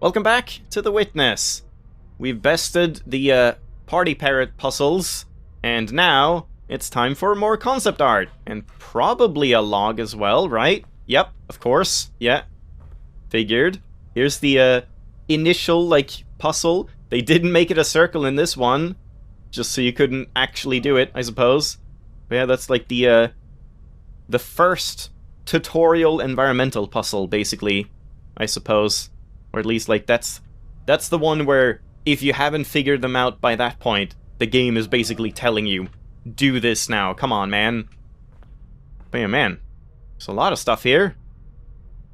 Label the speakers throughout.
Speaker 1: Welcome back to The Witness. We've bested the party parrot puzzles, and now it's time for more concept art, and probably a log as well, right? Yep, of course, yeah. Figured. Here's the initial, puzzle. They didn't make it a circle in this one, just so you couldn't actually do it, I suppose. But yeah, that's like the first tutorial environmental puzzle, basically, I suppose. Or at least, that's the one where, if you haven't figured them out by that point, the game is basically telling you, do this now, come on, man. But yeah, man, there's a lot of stuff here.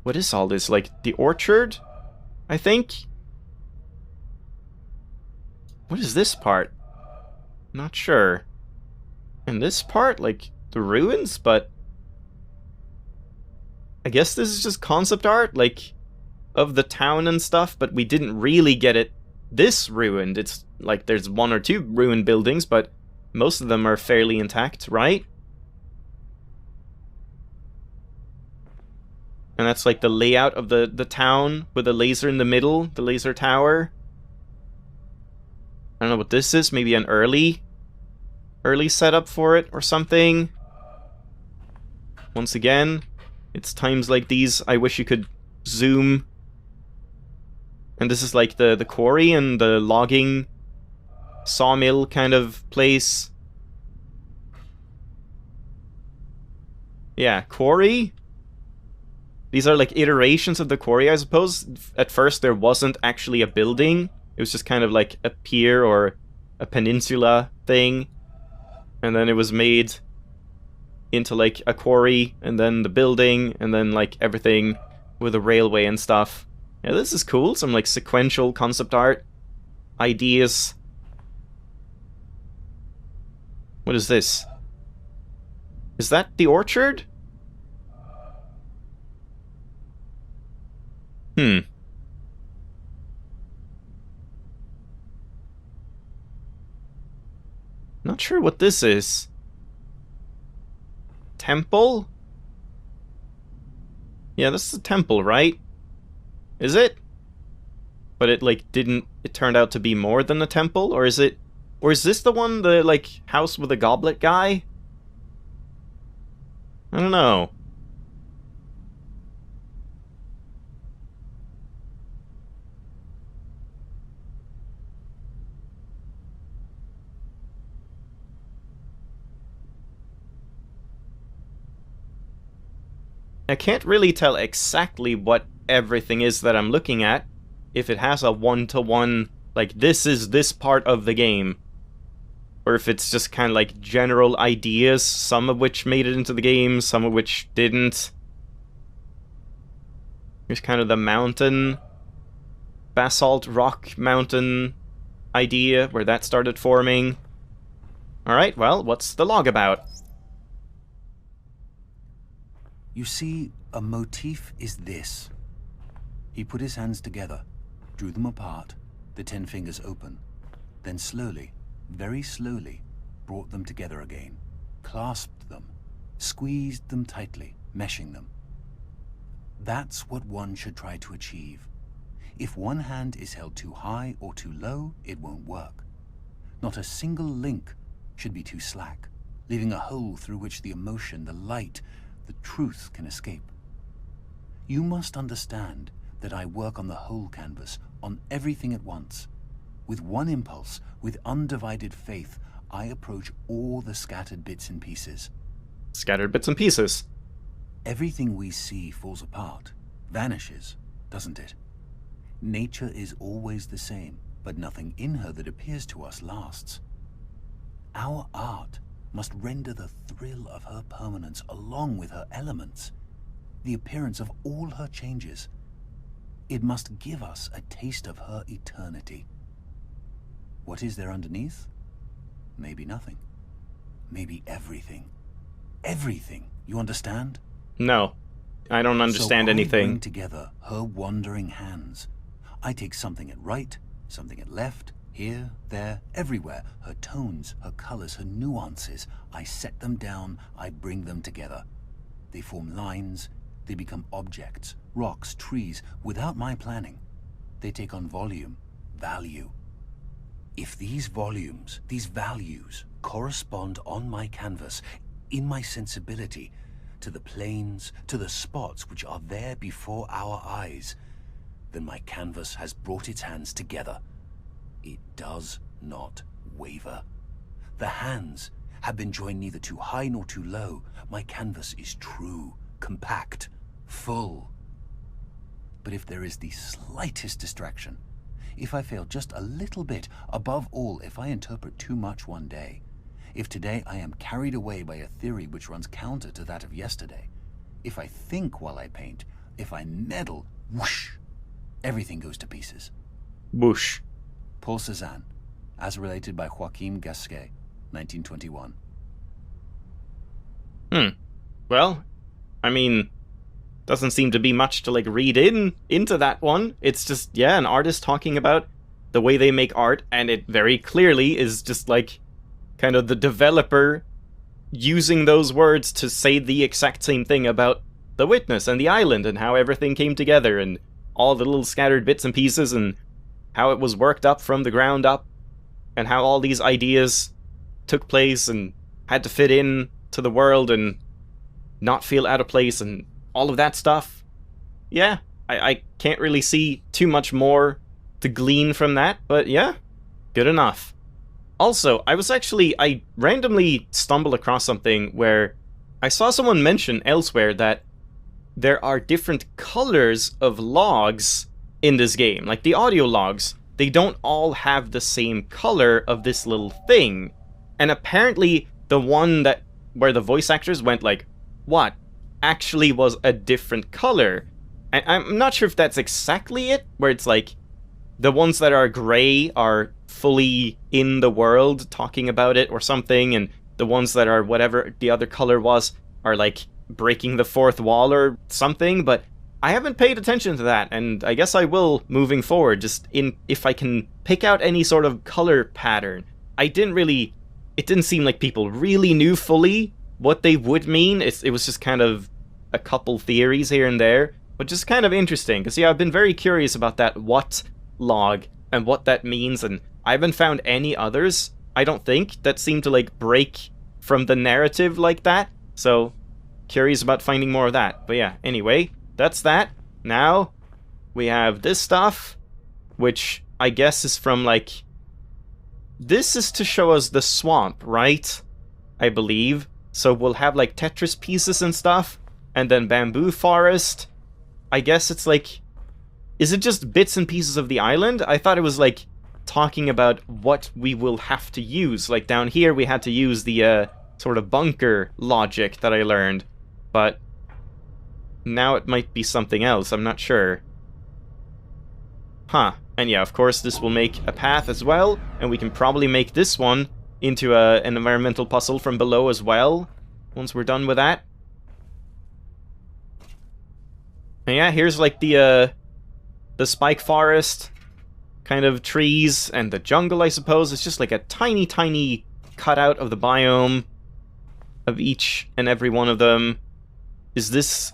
Speaker 1: What is all this, the orchard, I think? What is this part? Not sure. And this part, the ruins, but I guess this is just concept art, of the town and stuff, but we didn't really get it this ruined. It's there's one or two ruined buildings, but most of them are fairly intact, right? And that's the layout of the town with the laser in the middle, the laser tower. I don't know what this is, maybe an early setup for it or something. Once again, it's times like these I wish you could zoom. And this is the quarry and the logging sawmill kind of place. Yeah, quarry? These are iterations of the quarry, I suppose. At first there wasn't actually a building. It was just kind of a pier or a peninsula thing. And then it was made into a quarry, and then the building, and then everything with a railway and stuff. Yeah, this is cool. Some sequential concept art ideas. What is this? Is that the orchard? Not sure what this is. Temple? Yeah, this is a temple, right? Is it? But it it turned out to be more than a temple, or is this the one, the house with the goblet guy? I don't know. I can't really tell exactly what everything is that I'm looking at, if it has a one-to-one, this is this part of the game, or if it's just kind of general ideas, some of which made it into the game, some of which didn't. Here's kind of the mountain, basalt rock mountain idea, where that started forming. Alright, well, what's the log about?
Speaker 2: You see, a motif is this. He put his hands together, drew them apart, the 10 fingers open, then slowly, very slowly, brought them together again, clasped them, squeezed them tightly, meshing them. That's what one should try to achieve. If one hand is held too high or too low, it won't work. Not a single link should be too slack, leaving a hole through which the emotion, the light, the truth can escape. You must understand that I work on the whole canvas, on everything at once. With one impulse, with undivided faith, I approach all the scattered bits and pieces.
Speaker 1: Scattered bits and pieces.
Speaker 2: Everything we see falls apart, vanishes, doesn't it? Nature is always the same, but nothing in her that appears to us lasts. Our art must render the thrill of her permanence along with her elements, the appearance of all her changes. It must give us a taste of her eternity. What is there underneath? Maybe nothing. Maybe everything. Everything, you understand?
Speaker 1: No, I don't understand anything.
Speaker 2: I bring together her wandering hands. I take something at right, something at left, here, there, everywhere. Her tones, her colors, her nuances. I set them down, I bring them together. They form lines, they become objects, rocks, trees, without my planning. They take on volume, value. If these volumes, these values, correspond on my canvas, in my sensibility, to the planes, to the spots which are there before our eyes, then my canvas has brought its hands together. It does not waver. The hands have been joined neither too high nor too low. My canvas is true, compact, full. But if there is the slightest distraction, if I fail just a little bit, above all, if I interpret too much one day, if today I am carried away by a theory which runs counter to that of yesterday, if I think while I paint, if I meddle, whoosh, everything goes to pieces.
Speaker 1: Whoosh.
Speaker 2: Paul Cézanne, as related by Joachim Gasquet, 1921.
Speaker 1: Well, I mean, doesn't seem to be much to, like, read into that one. It's just, yeah, an artist talking about the way they make art, and it very clearly is just, like, kind of the developer using those words to say the exact same thing about the witness and the island and how everything came together and all the little scattered bits and pieces and how it was worked up from the ground up and how all these ideas took place and had to fit in to the world and not feel out of place and all of that stuff. Yeah, I can't really see too much more to glean from that, but yeah, good enough. Also, I randomly stumbled across something where I saw someone mention elsewhere that there are different colors of logs in this game. Like the audio logs, they don't all have the same color of this little thing. And apparently the one where the voice actors went like, what? Actually was a different color. And I'm not sure if that's exactly it, where it's like, the ones that are gray are fully in the world talking about it or something, and the ones that are whatever the other color was are like breaking the fourth wall or something, but I haven't paid attention to that, and I guess I will moving forward, if I can pick out any sort of color pattern. It didn't seem like people really knew fully what they would mean. It was just kind of a couple theories here and there, but just kind of interesting, because yeah, I've been very curious about that what log and what that means, and I haven't found any others, I don't think, that seem to like break from the narrative like that, so curious about finding more of that. But yeah, anyway, that's that. Now we have this stuff, which I guess is from like, this is to show us the swamp, right? I believe. So we'll have like Tetris pieces and stuff, and then bamboo forest. I guess it's like, is it just bits and pieces of the island? I thought it was like talking about what we will have to use. Like down here we had to use the sort of bunker logic that I learned, but now it might be something else, I'm not sure. Huh. And yeah, of course this will make a path as well, and we can probably make this one into an environmental puzzle from below as well, once we're done with that. And yeah, here's like the spike forest kind of trees and the jungle, I suppose. It's just like a tiny, tiny cutout of the biome of each and every one of them. Is this...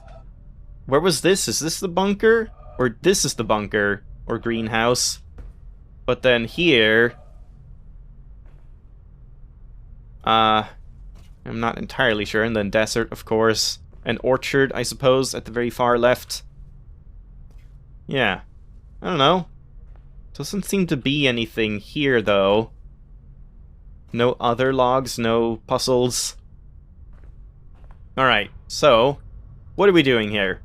Speaker 1: Where was this? Is this the bunker? Or this is the bunker? Or greenhouse? But then here... I'm not entirely sure. And then desert, of course. An orchard, I suppose, at the very far left. Yeah. I don't know. Doesn't seem to be anything here, though. No other logs, no puzzles. Alright, so... what are we doing here?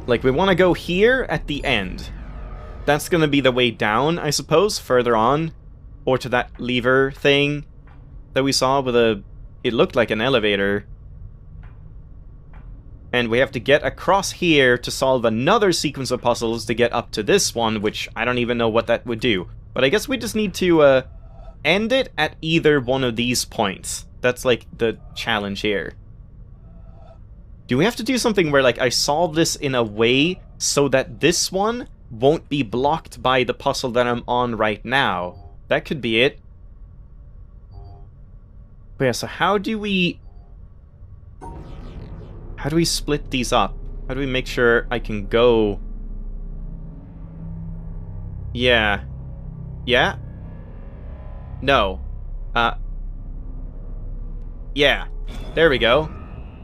Speaker 1: Like, we want to go here at the end. That's gonna be the way down, I suppose, further on. Or to that lever thing that we saw with a... it looked like an elevator. And we have to get across here to solve another sequence of puzzles to get up to this one, which I don't even know what that would do. But I guess we just need to end it at either one of these points. That's like the challenge here. Do we have to do something where like I solve this in a way so that this one won't be blocked by the puzzle that I'm on right now? That could be it. But yeah, so how do we split these up? How do we make sure I can go Yeah. Yeah? No. Yeah. There we go.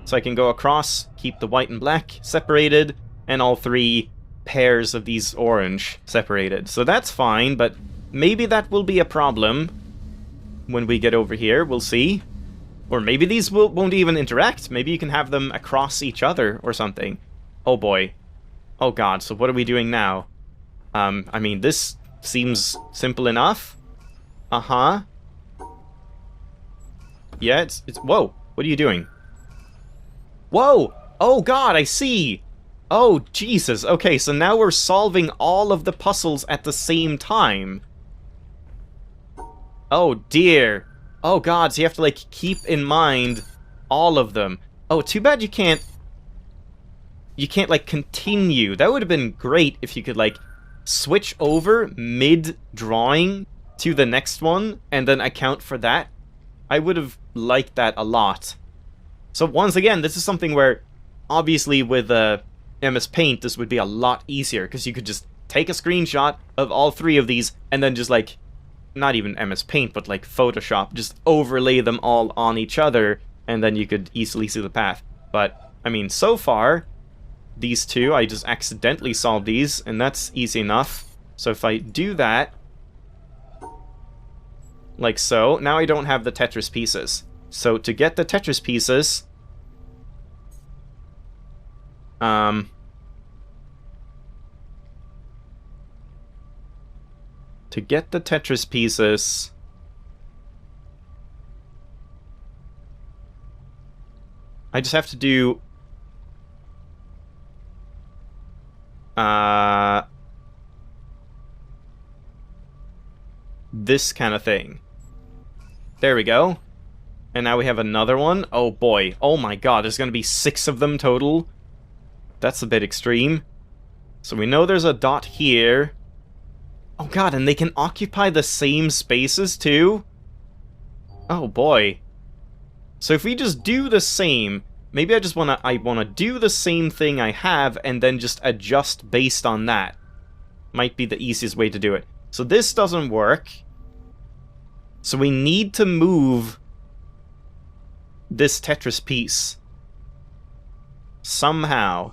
Speaker 1: So I can go across, keep the white and black separated, and all 3 pairs of these orange separated. So that's fine, but maybe that will be a problem when we get over here. We'll see. Or maybe these won't even interact. Maybe you can have them across each other or something. Oh boy. Oh god, so what are we doing now? I mean, this seems simple enough. Uh-huh. Yeah, it's... Whoa, what are you doing? Whoa! Oh god, I see! Oh, Jesus. Okay, so now we're solving all of the puzzles at the same time. Oh, dear. Oh god, so you have to, like, keep in mind all of them. Oh, too bad you can't... You can't, like, continue. That would have been great if you could, like, switch over mid-drawing to the next one, and then account for that. I would have liked that a lot. So once again, this is something where, obviously with MS Paint, this would be a lot easier, because you could just take a screenshot of all 3 of these, and then just, like, not even MS Paint, but, like, Photoshop, just overlay them all on each other, and then you could easily see the path. But, I mean, so far, these 2, I just accidentally solved these, and that's easy enough. So if I do that, like so, now I don't have the Tetris pieces. So to get the Tetris pieces, to get the Tetris pieces, I just have to do this kind of thing. There we go. And now we have another one. Oh boy. Oh my god, there's gonna be 6 of them total. That's a bit extreme. So we know there's a dot here. Oh god, and they can occupy the same spaces too? Oh boy. So if we just do the same, maybe I wanna do the same thing I have and then just adjust based on that. Might be the easiest way to do it. So this doesn't work. So we need to move this Tetris piece somehow.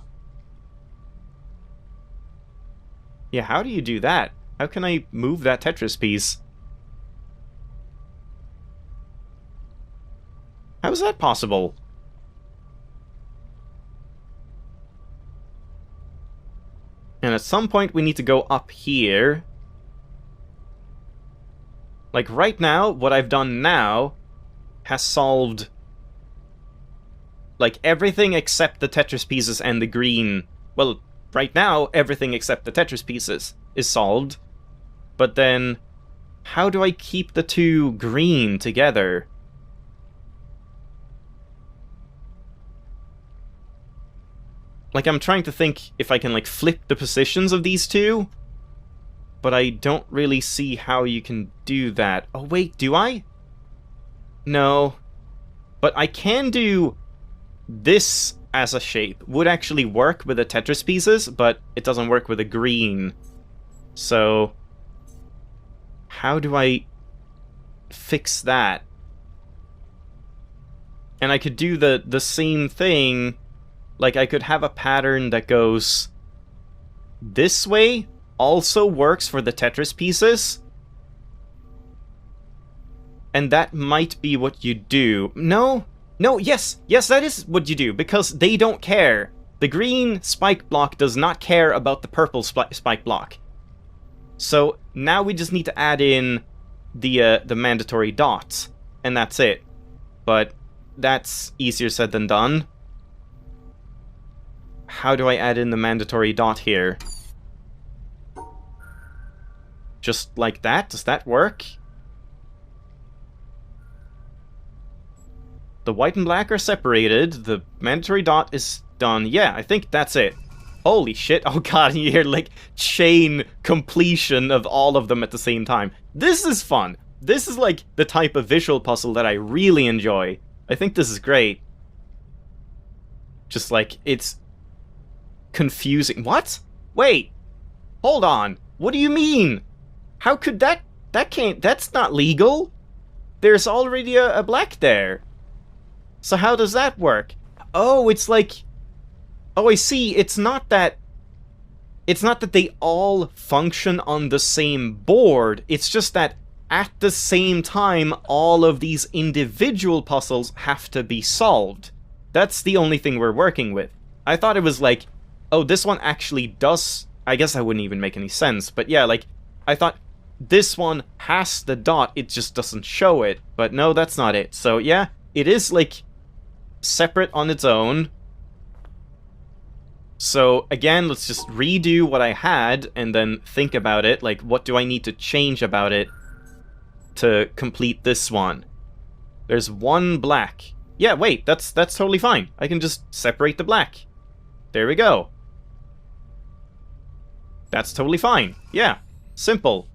Speaker 1: Yeah, how do you do that? How can I move that Tetris piece? How is that possible? And at some point we need to go up here. Like right now, what I've done now has solved like everything except the Tetris pieces and the green. Well, right now, everything except the Tetris pieces is solved. But then, how do I keep the 2 green together? Like, I'm trying to think if I can, like, flip the positions of these 2. But I don't really see how you can do that. Oh, wait, do I? No. But I can do this as a shape. Would actually work with the Tetris pieces, but it doesn't work with the green. So, how do I fix that? And I could do the same thing. Like, I could have a pattern that goes this way, also works for the Tetris pieces. And that might be what you do. No, yes, that is what you do, because they don't care. The green spike block does not care about the purple spike block. So now we just need to add in the mandatory dots, and that's it. But that's easier said than done. How do I add in the mandatory dot here? Just like that? Does that work? The white and black are separated. The mandatory dot is done. Yeah, I think that's it. Holy shit. Oh god, you hear like chain completion of all of them at the same time. This is fun. This is like the type of visual puzzle that I really enjoy. I think this is great. Just like, it's confusing. What? Wait. Hold on. What do you mean? How could that... That can't... That's not legal. There's already a black there. So how does that work? Oh, it's like... Oh, I see. It's not that they all function on the same board. It's just that at the same time, all of these individual puzzles have to be solved. That's the only thing we're working with. I thought it was like, oh, this one actually does... I guess that wouldn't even make any sense, but yeah, like, I thought this one has the dot, it just doesn't show it. But no, that's not it. So yeah, it is, like, separate on its own. So again, let's just redo what I had and then think about it. Like, what do I need to change about it to complete this one? There's one black. Yeah, wait, that's totally fine. I can just separate the black. There we go. That's totally fine. Yeah, simple.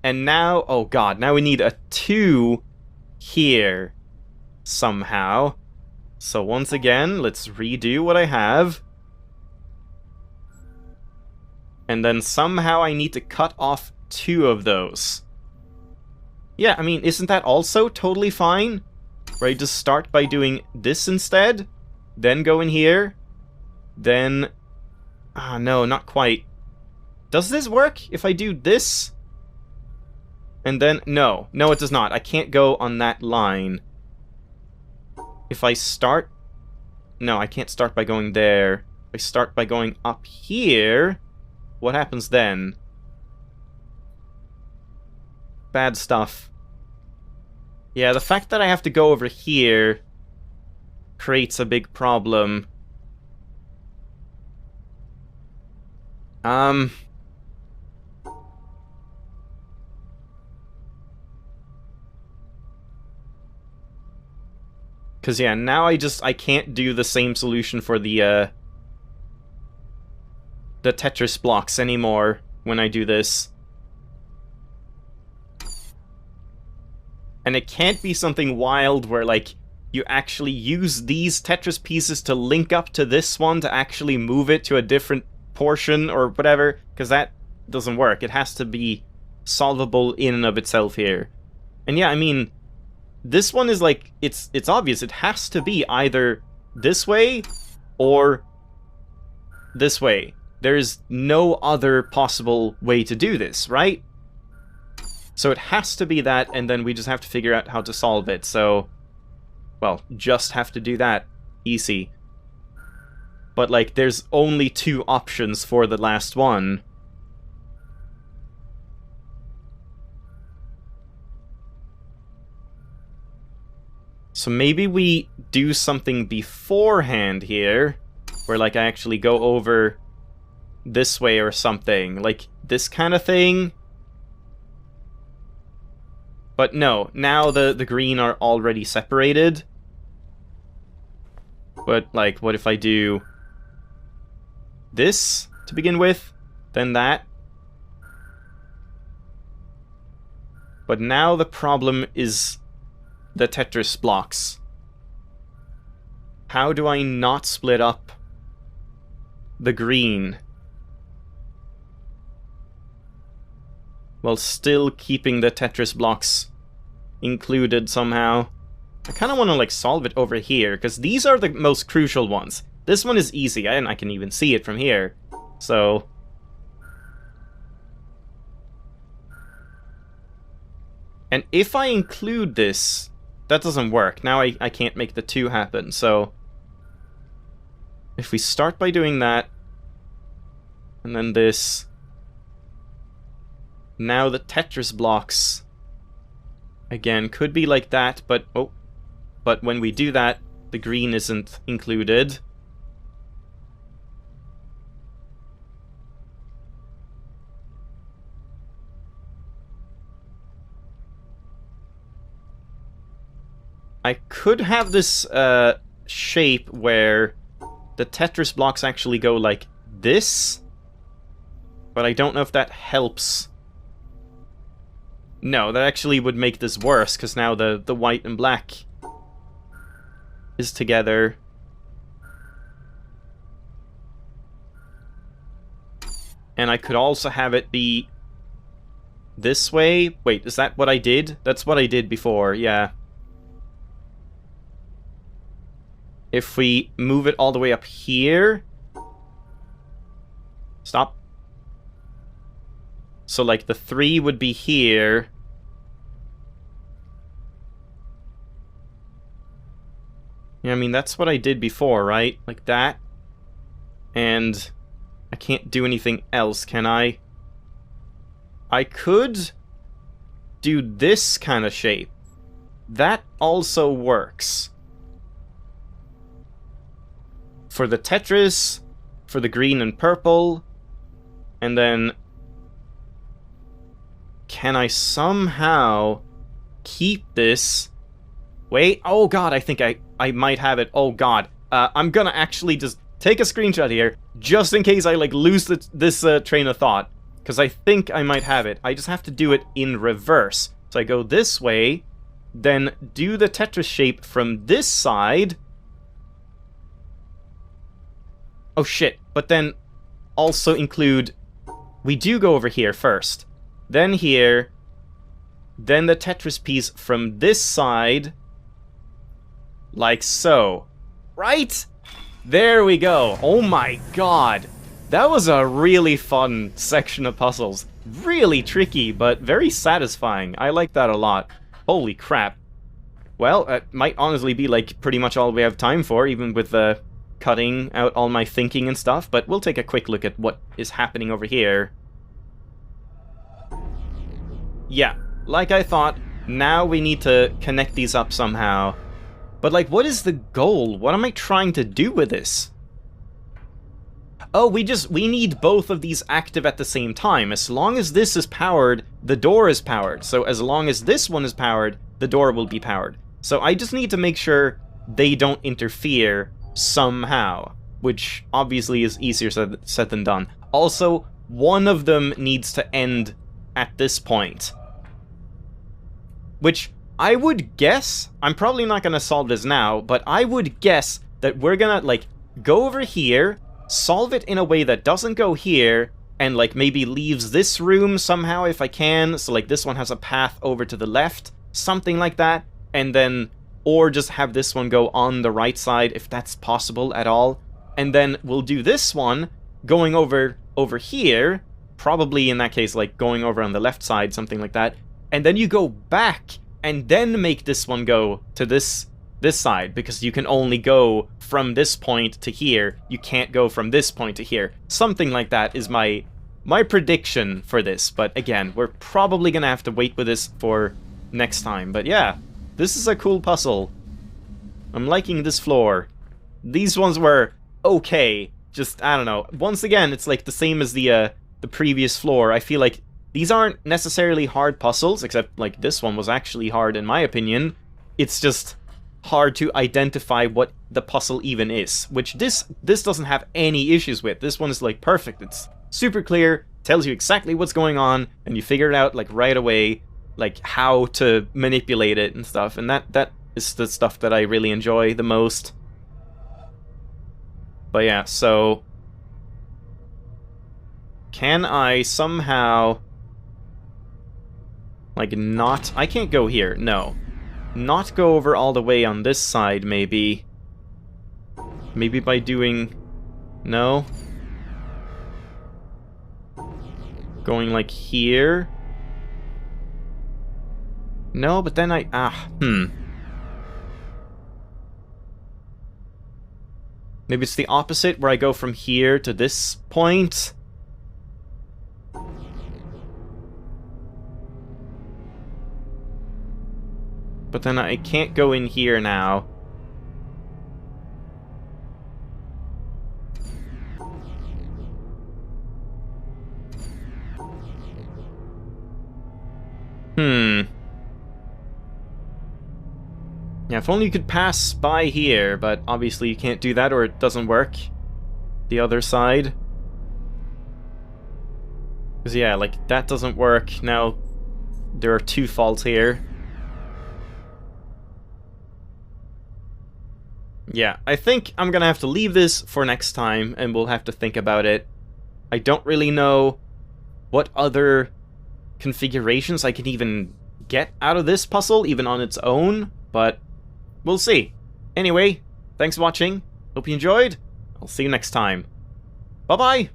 Speaker 1: And now, oh god, now we need a 2 here somehow. So once again, let's redo what I have. And then somehow I need to cut off 2 of those. Yeah, I mean, isn't that also totally fine? Where I just start by doing this instead, then go in here, then... Ah, no, not quite. Does this work if I do this? And then... No, no it does not. I can't go on that line. If I start... No, I can't start by going there. If I start by going up here... What happens then? Bad stuff. Yeah, the fact that I have to go over here creates a big problem. Because, yeah, now I can't do the same solution for the Tetris blocks anymore when I do this. And it can't be something wild where, like, you actually use these Tetris pieces to link up to this one to actually move it to a different portion or whatever, because that doesn't work. It has to be solvable in and of itself here. And yeah, I mean, this one is like, it's obvious. It has to be either this way or this way. There's no other possible way to do this, right? So it has to be that, and then we just have to figure out how to solve it. So, well, just have to do that. Easy. But, like, there's only 2 options for the last one. So maybe we do something beforehand here, where, like, I actually go over this way or something. Like, this kind of thing. But no, now the green are already separated. But, like, what if I do this to begin with, then that? But now the problem is the Tetris blocks. How do I not split up the green while still keeping the Tetris blocks included somehow? I kind of want to, like, solve it over here, because these are the most crucial ones. This one is easy, and I can even see it from here. So... And if I include this, that doesn't work. Now I can't make the 2 happen, so... If we start by doing that, and then this... Now the Tetris blocks, again, could be like that, but... Oh, but when we do that, the green isn't included. I could have this shape where the Tetris blocks actually go like this, but I don't know if that helps. No, that actually would make this worse, because now the white and black is together. And I could also have it be this way. Wait, is that what I did? That's what I did before, yeah. If we move it all the way up here... Stop. So, like, the 3 would be here. Yeah, I mean, that's what I did before, right? Like that. And I can't do anything else, can I? I could do this kind of shape. That also works. For the Tetris, for the green and purple, and then... Can I somehow keep this? Wait, oh god, I think I might have it. Oh god. I'm gonna actually just take a screenshot here, just in case I, like, lose this train of thought. Because I think I might have it. I just have to do it in reverse. So I go this way, then do the Tetris shape from this side. Oh shit, but then also include... We do go over here first. Then here, then the Tetris piece from this side, like so. Right? There we go. Oh my god. That was a really fun section of puzzles. Really tricky, but very satisfying. I like that a lot. Holy crap. Well, it might honestly be like pretty much all we have time for, even with cutting out all my thinking and stuff, but we'll take a quick look at what is happening over here. Yeah, like I thought, now we need to connect these up somehow. But, like, what is the goal? What am I trying to do with this? Oh, we need both of these active at the same time. As long as this is powered, the door is powered. So as long as this one is powered, the door will be powered. So I just need to make sure they don't interfere somehow. Which obviously is easier said than done. Also, one of them needs to end at this point. Which I would guess, I'm probably not going to solve this now, but I would guess that we're going to, like, go over here, solve it in a way that doesn't go here, and, like, maybe leaves this room somehow if I can, so, like, this one has a path over to the left, something like that, and then, or just have this one go on the right side if that's possible at all, and then we'll do this one going over here, probably in that case, like, going over on the left side, something like that. And then you go back, and then make this one go to this side, because you can only go from this point to here. You can't go from this point to here. Something like that is my prediction for this. But again, we're probably gonna have to wait with this for next time. But yeah, this is a cool puzzle. I'm liking this floor. These ones were okay. Just, I don't know. Once again, it's like the same as the previous floor. I feel like these aren't necessarily hard puzzles, except like this one was actually hard in my opinion. It's just hard to identify what the puzzle even is, which this doesn't have any issues with. This one is like perfect. It's super clear, tells you exactly what's going on, and you figure it out like right away, like how to manipulate it and stuff. And that is the stuff that I really enjoy the most. But yeah, so can I somehow, like, not... I can't go here, no. Not go over all the way on this side, maybe. Maybe by doing... No? Going, like, here? No, but then Maybe it's the opposite, where I go from here to this point? But then I can't go in here now. Yeah, if only you could pass by here, but obviously you can't do that or it doesn't work. The other side. Because yeah, like, that doesn't work. Now, there are two faults here. Yeah, I think I'm gonna have to leave this for next time, and we'll have to think about it. I don't really know what other configurations I can even get out of this puzzle, even on its own, but we'll see. Anyway, thanks for watching. Hope you enjoyed. I'll see you next time. Bye-bye!